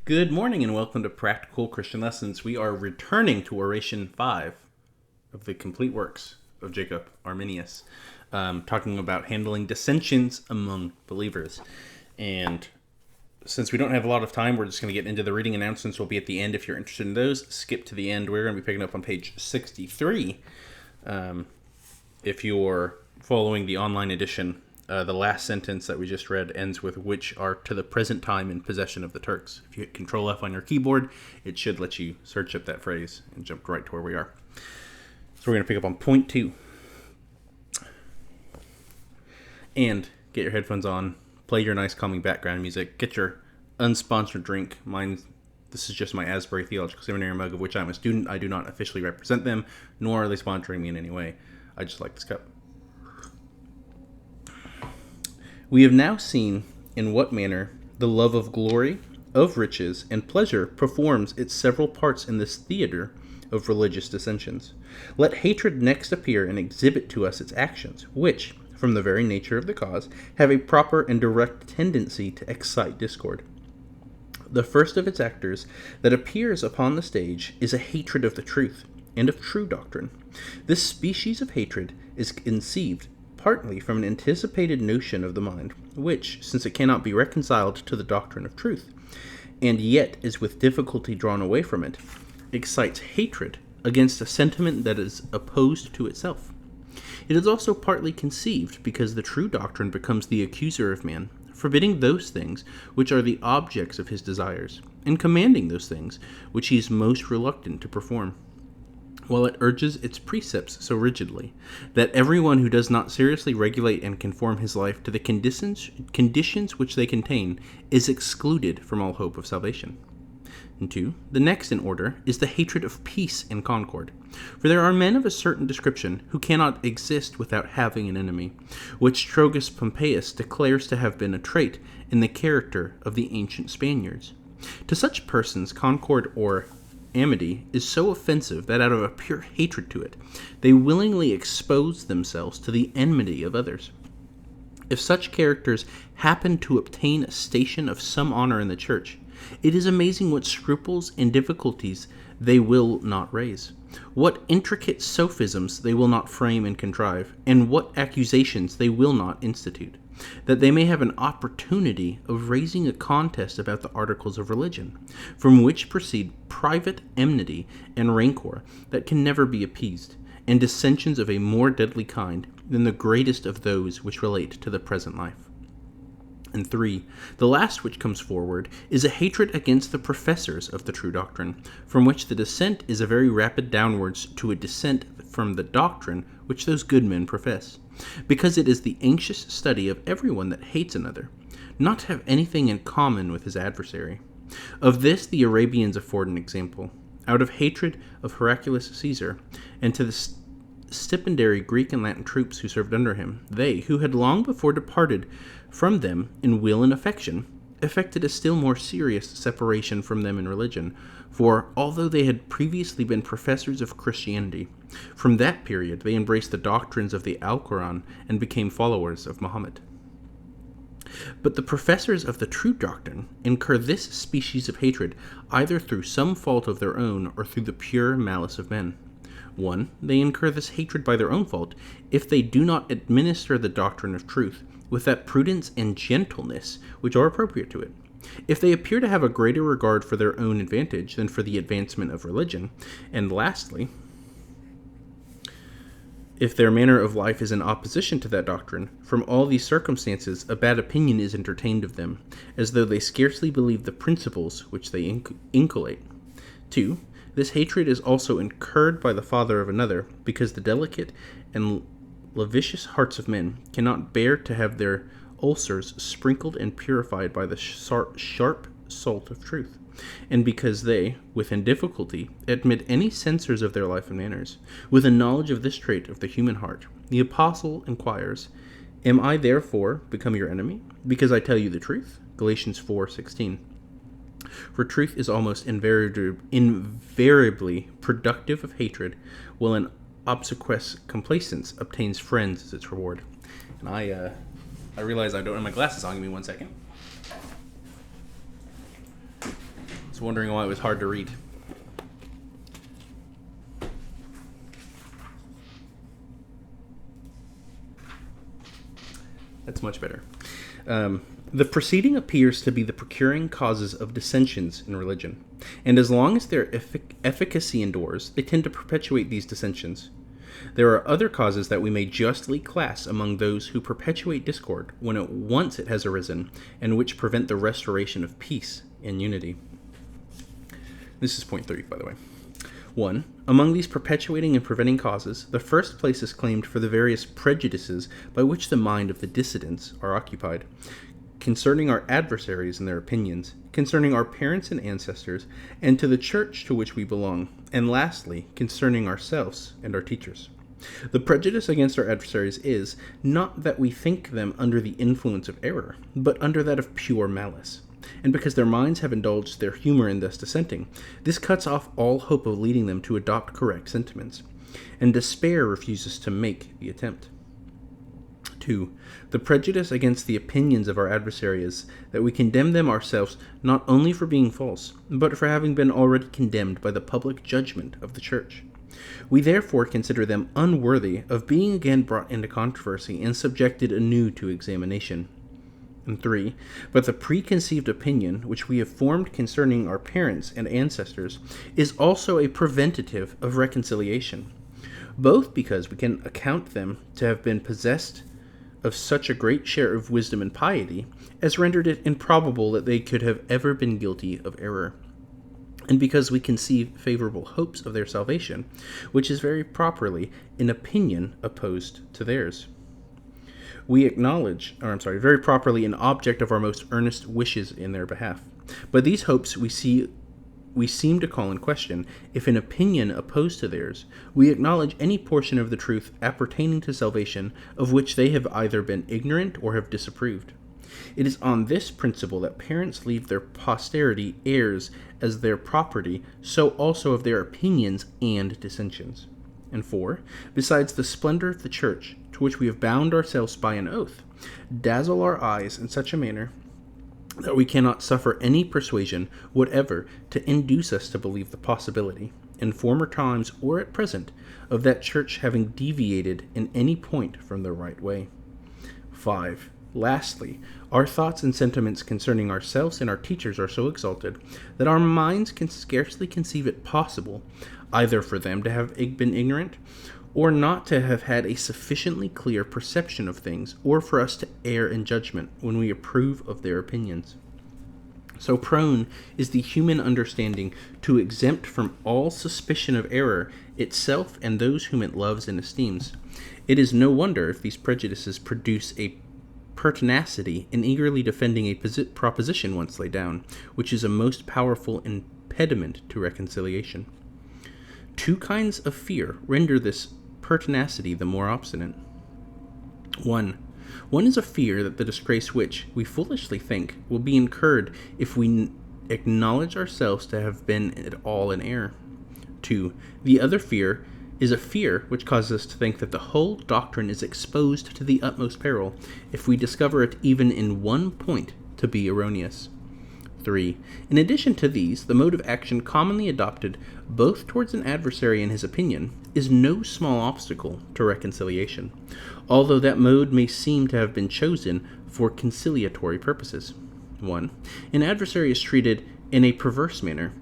Good morning and welcome to Practical Christian Lessons. We are returning to Oration 5 of the complete works of Jacob Arminius, talking about handling dissensions among believers. And since we don't have a lot of time, we're just going to get into the reading announcements. Will be at the end if you're interested in those. Skip to the end. We're going to be picking up on page 63. If you're following the online edition, the last sentence that we just read ends with "which are to the present time in possession of the Turks." If you hit Control F on your keyboard, it should let you search up that phrase and jump right to where we are. So we're going to pick up on point 2. And get your headphones on, play your nice calming background music, get your unsponsored drink. This is just my Asbury Theological Seminary mug, of which I'm a student. I do not officially represent them, nor are they sponsoring me in any way. I just like this cup. We have now seen in what manner the love of glory, of riches, and pleasure performs its several parts in this theater of religious dissensions. Let hatred next appear and exhibit to us its actions, which, from the very nature of the cause, have a proper and direct tendency to excite discord. The first of its actors that appears upon the stage is a hatred of the truth and of true doctrine. This species of hatred is conceived partly from an anticipated notion of the mind, which, since it cannot be reconciled to the doctrine of truth, and yet is with difficulty drawn away from it, excites hatred against a sentiment that is opposed to itself. It is also partly conceived because the true doctrine becomes the accuser of man, forbidding those things which are the objects of his desires, and commanding those things which he is most reluctant to perform, while it urges its precepts so rigidly that everyone who does not seriously regulate and conform his life to the conditions which they contain is excluded from all hope of salvation. And 2, the next in order is the hatred of peace and concord. For there are men of a certain description who cannot exist without having an enemy, which Trogus Pompeius declares to have been a trait in the character of the ancient Spaniards. To such persons, concord or amity is so offensive that out of a pure hatred to it, they willingly expose themselves to the enmity of others. If such characters happen to obtain a station of some honor in the church, it is amazing what scruples and difficulties they will not raise, what intricate sophisms they will not frame and contrive, and what accusations they will not institute, that they may have an opportunity of raising a contest about the articles of religion, from which proceed private enmity and rancor that can never be appeased, and dissensions of a more deadly kind than the greatest of those which relate to the present life. And 3, the last which comes forward is a hatred against the professors of the true doctrine, from which the descent is a very rapid downwards to a descent from the doctrine which those good men profess, because it is the anxious study of everyone that hates another, not to have anything in common with his adversary. Of this the Arabians afford an example. Out of hatred of Hercules Caesar, and to the stipendiary Greek and Latin troops who served under him, they, who had long before departed from them in will and affection, effected a still more serious separation from them in religion, for although they had previously been professors of Christianity, from that period they embraced the doctrines of the Alcoran and became followers of Muhammad. But the professors of the true doctrine incur this species of hatred either through some fault of their own or through the pure malice of men. 1, they incur this hatred by their own fault if they do not administer the doctrine of truth with that prudence and gentleness which are appropriate to it. If they appear to have a greater regard for their own advantage than for the advancement of religion. And lastly, if their manner of life is in opposition to that doctrine, from all these circumstances a bad opinion is entertained of them, as though they scarcely believe the principles which they inculcate. 2, this hatred is also incurred by the father of another, because the delicate and lascivious hearts of men cannot bear to have their ulcers sprinkled and purified by the sharp salt of truth, and because they, within difficulty, admit any censors of their life and manners. With a knowledge of this trait of the human heart, the apostle inquires, "Am I therefore become your enemy, because I tell you the truth?" Galatians 4:16. For truth is almost invariably productive of hatred, while an obsequious complacence obtains friends as its reward. And I realize I don't have my glasses on. Give me 1 second. was wondering why it was hard to read. That's much better. The preceding appears to be the procuring causes of dissensions in religion, and as long as their efficacy endures, they tend to perpetuate these dissensions. There are other causes that we may justly class among those who perpetuate discord when at once it has arisen, and which prevent the restoration of peace and unity. This is point 3, by the way. 1. Among these perpetuating and preventing causes, the first place is claimed for the various prejudices by which the mind of the dissidents are occupied, concerning our adversaries and their opinions, concerning our parents and ancestors, and to the church to which we belong, and lastly, concerning ourselves and our teachers. The prejudice against our adversaries is, not that we think them under the influence of error, but under that of pure malice. And because their minds have indulged their humor in thus dissenting, this cuts off all hope of leading them to adopt correct sentiments, and despair refuses to make the attempt. 2. The prejudice against the opinions of our adversary is that we condemn them ourselves not only for being false, but for having been already condemned by the public judgment of the Church. We therefore consider them unworthy of being again brought into controversy and subjected anew to examination. And 3. But the preconceived opinion which we have formed concerning our parents and ancestors is also a preventative of reconciliation, both because we can account them to have been possessed of such a great share of wisdom and piety as rendered it improbable that they could have ever been guilty of error, and because we conceive favorable hopes of their salvation, which is very properly an opinion opposed to theirs. We acknowledge, very properly an object of our most earnest wishes in their behalf. But these hopes we seem to call in question. If an opinion opposed to theirs, we acknowledge any portion of the truth appertaining to salvation of which they have either been ignorant or have disapproved. It is on this principle that parents leave their posterity heirs as their property, so also of their opinions and dissensions. And 4. Besides the splendor of the Church, to which we have bound ourselves by an oath, dazzle our eyes in such a manner that we cannot suffer any persuasion whatever to induce us to believe the possibility, in former times or at present, of that Church having deviated in any point from the right way. 5. Lastly, our thoughts and sentiments concerning ourselves and our teachers are so exalted that our minds can scarcely conceive it possible either for them to have been ignorant, or not to have had a sufficiently clear perception of things, or for us to err in judgment when we approve of their opinions. So prone is the human understanding to exempt from all suspicion of error itself and those whom it loves and esteems. It is no wonder if these prejudices produce a pertinacity in eagerly defending a proposition once laid down, which is a most powerful impediment to reconciliation. 2 kinds of fear render this pertinacity the more obstinate. 1 is a fear that the disgrace which, we foolishly think, will be incurred if we acknowledge ourselves to have been at all in error. 2. The other fear is a fear which causes us to think that the whole doctrine is exposed to the utmost peril if we discover it even in one point to be erroneous. 3. In addition to these, the mode of action commonly adopted both towards an adversary and his opinion is no small obstacle to reconciliation, although that mode may seem to have been chosen for conciliatory purposes. 1. An adversary is treated in a perverse manner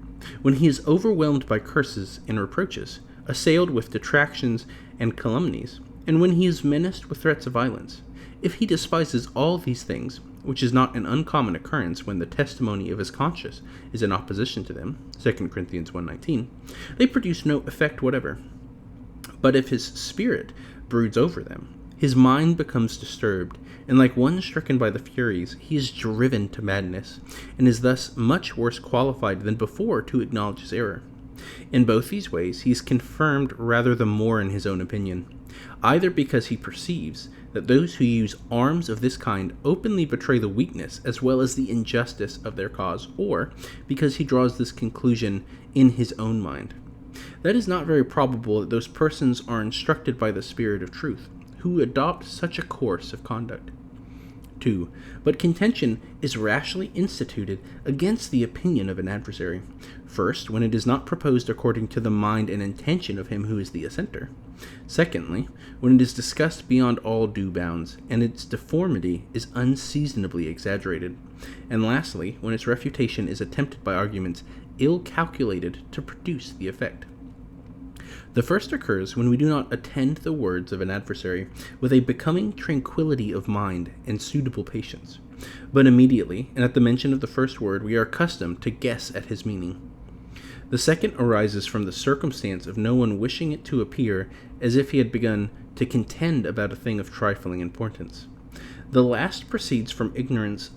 when he is overwhelmed by curses and reproaches, assailed with detractions and calumnies, and when he is menaced with threats of violence. If he despises all these things, which is not an uncommon occurrence when the testimony of his conscience is in opposition to them, 2 Corinthians 1:19, they produce no effect whatever. But if his spirit broods over them, his mind becomes disturbed, and like one stricken by the Furies, he is driven to madness, and is thus much worse qualified than before to acknowledge his error. In both these ways, he is confirmed rather the more in his own opinion, either because he perceives that those who use arms of this kind openly betray the weakness as well as the injustice of their cause, or because he draws this conclusion in his own mind. That is not very probable that those persons are instructed by the Spirit of truth, who adopt such a course of conduct. 2. But contention is rashly instituted against the opinion of an adversary. First, when it is not proposed according to the mind and intention of him who is the assenter. Secondly, when it is discussed beyond all due bounds, and its deformity is unseasonably exaggerated. And lastly, when its refutation is attempted by arguments ill calculated to produce the effect. The first occurs when we do not attend the words of an adversary with a becoming tranquility of mind and suitable patience, but immediately, and at the mention of the first word, we are accustomed to guess at his meaning. The second arises from the circumstance of no one wishing it to appear as if he had begun to contend about a thing of trifling importance. The last proceeds from ignorance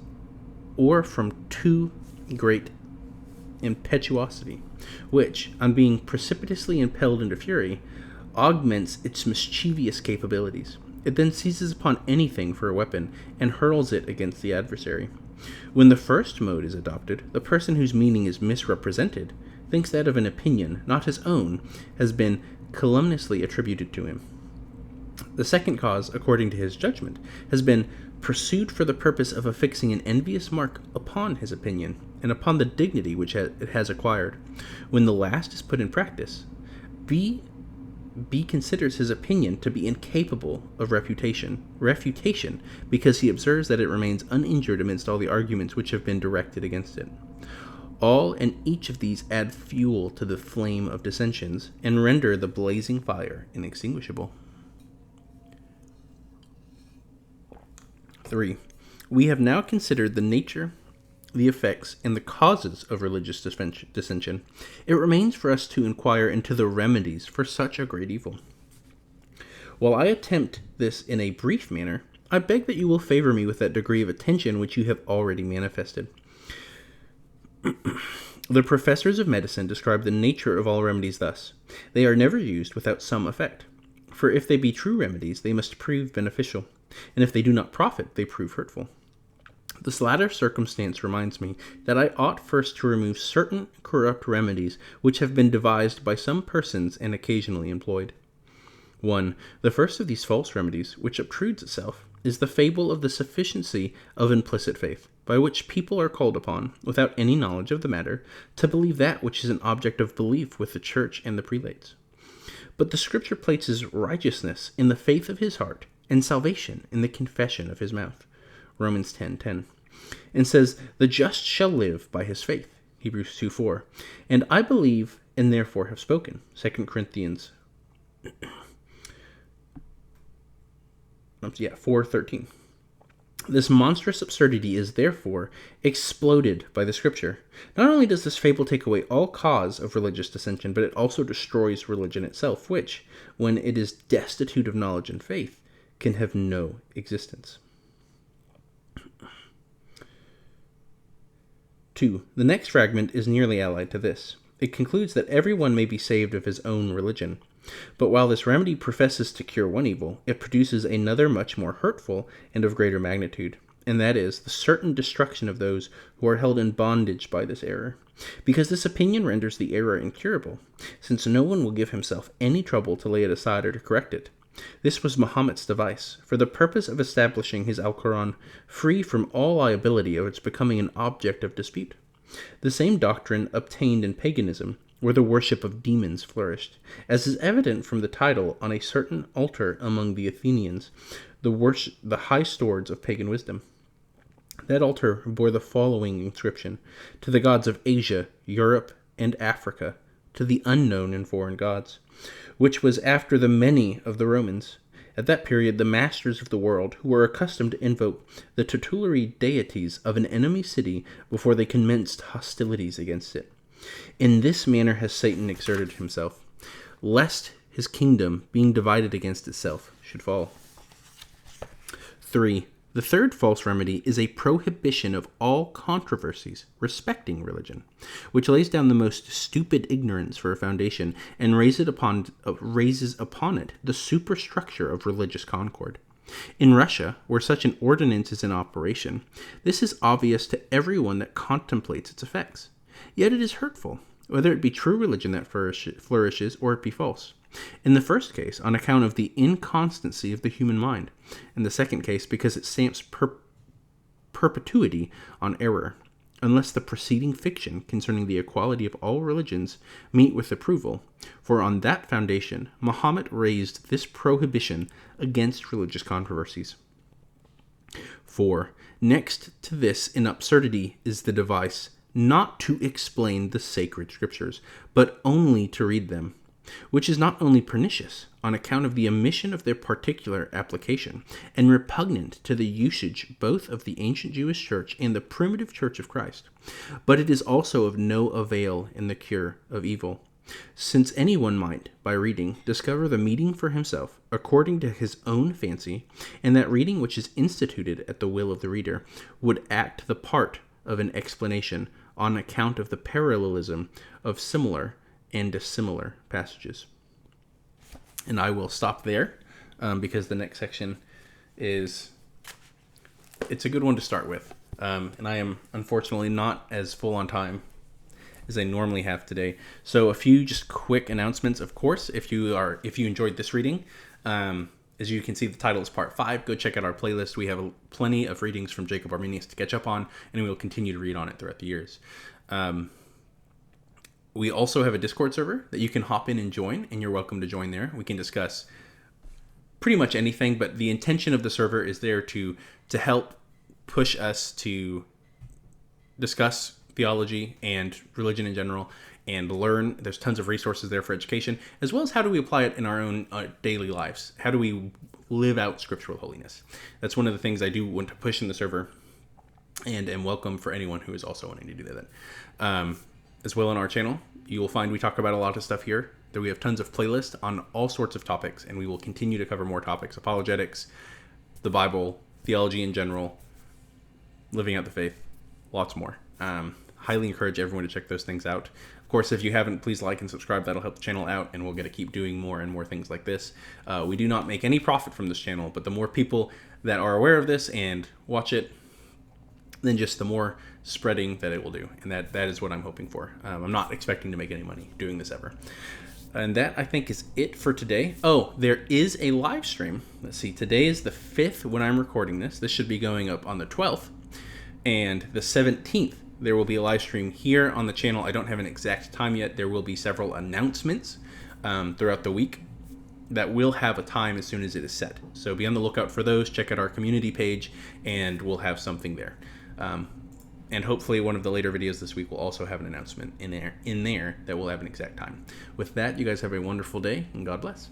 or from too great impetuosity, which, on being precipitously impelled into fury, augments its mischievous capabilities. It then seizes upon anything for a weapon and hurls it against the adversary. When the first mode is adopted, the person whose meaning is misrepresented thinks that of an opinion, not his own, has been calumniously attributed to him. The second cause, according to his judgment, has been pursued for the purpose of affixing an envious mark upon his opinion, and upon the dignity which it has acquired. When the last is put in practice, B considers his opinion to be incapable of refutation, because he observes that it remains uninjured amidst all the arguments which have been directed against it. All and each of these add fuel to the flame of dissensions, and render the blazing fire inextinguishable. 3. We have now considered the nature, the effects, and the causes of religious dissension. It remains for us to inquire into the remedies for such a great evil. While I attempt this in a brief manner, I beg that you will favor me with that degree of attention which you have already manifested. The professors of medicine describe the nature of all remedies thus: they are never used without some effect. For if they be true remedies, they must prove beneficial, and if they do not profit, they prove hurtful. This latter circumstance reminds me that I ought first to remove certain corrupt remedies which have been devised by some persons and occasionally employed. 1. The first of these false remedies, which obtrudes itself, is the fable of the sufficiency of implicit faith, by which people are called upon, without any knowledge of the matter, to believe that which is an object of belief with the church and the prelates. But the Scripture places righteousness in the faith of his heart, and salvation in the confession of his mouth, Romans 10:10, and says, "The just shall live by his faith," Hebrews 2:4, and "I believe and therefore have spoken," 2 Corinthians 4:13. This monstrous absurdity is therefore exploded by the Scripture. Not only does this fable take away all cause of religious dissension, but it also destroys religion itself, which, when it is destitute of knowledge and faith, can have no existence. 2. The next fragment is nearly allied to this. It concludes that everyone may be saved of his own religion. But while this remedy professes to cure one evil, it produces another much more hurtful and of greater magnitude, and that is the certain destruction of those who are held in bondage by this error, because this opinion renders the error incurable, since no one will give himself any trouble to lay it aside or to correct it. This was Mahomet's device, for the purpose of establishing his Alquran free from all liability of its becoming an object of dispute. The same doctrine obtained in paganism, where the worship of demons flourished, as is evident from the title on a certain altar among the Athenians, the high stores of pagan wisdom. That altar bore the following inscription: "To the gods of Asia, Europe, and Africa, to the unknown and foreign gods," which was after the many of the Romans, at that period the masters of the world, who were accustomed to invoke the tutelary deities of an enemy city before they commenced hostilities against it. In this manner has Satan exerted himself, lest his kingdom, being divided against itself, should fall. 3. The third false remedy is a prohibition of all controversies respecting religion, which lays down the most stupid ignorance for a foundation, and raises upon it the superstructure of religious concord. In Russia, where such an ordinance is in operation, this is obvious to everyone that contemplates its effects. Yet it is hurtful, whether it be true religion that flourishes or it be false. In the first case, on account of the inconstancy of the human mind. In the second case, because it stamps perpetuity on error, unless the preceding fiction concerning the equality of all religions meet with approval, for on that foundation Mahomet raised this prohibition against religious controversies. For next to this in absurdity is the device not to explain the sacred scriptures, but only to read them, which is not only pernicious on account of the omission of their particular application, and repugnant to the usage both of the ancient Jewish church and the primitive church of Christ, but it is also of no avail in the cure of evil, since anyone might, by reading, discover the meaning for himself, according to his own fancy, and that reading which is instituted at the will of the reader would act the part of an explanation on account of the parallelism of similar and dissimilar passages. And I will stop there because the next section it's a good one to start with. And I am unfortunately not as full on time as I normally have today. So a few just quick announcements. Of course, if you enjoyed this reading, as you can see, the title is part 5. Go check out our playlist. We have plenty of readings from Jacob Arminius to catch up on, and we will continue to read on it throughout the years. We also have a Discord server that you can hop in and join, and you're welcome to join there. We can discuss pretty much anything, but the intention of the server is there to help push us to discuss theology and religion in general and learn. There's tons of resources there for education, as well as how do we apply it in our own daily lives. How do we live out scriptural holiness? That's one of the things I do want to push in the server, and am welcome for anyone who is also wanting to do that. As well on our channel, you will find we talk about a lot of stuff here. That we have tons of playlists on all sorts of topics, and we will continue to cover more topics: apologetics, the Bible, theology in general, living out the faith, lots more. Highly encourage everyone to check those things out. Of course, if you haven't, please like and subscribe. That'll help the channel out, and we'll get to keep doing more and more things like this. We do not make any profit from this channel, but the more people that are aware of this and watch it, then just the more spreading that it will do. And that is what I'm hoping for. I'm not expecting to make any money doing this ever. And that, I think, is it for today. Oh, there is a live stream. Let's see. Today is the 5th when I'm recording this. This should be going up on the 12th. And the 17th, there will be a live stream here on the channel. I don't have an exact time yet. There will be several announcements throughout the week that will have a time as soon as it is set. So be on the lookout for those. Check out our community page, and we'll have something there. And hopefully one of the later videos this week will also have an announcement in there that will have an exact time. With that, you guys have a wonderful day, and God bless.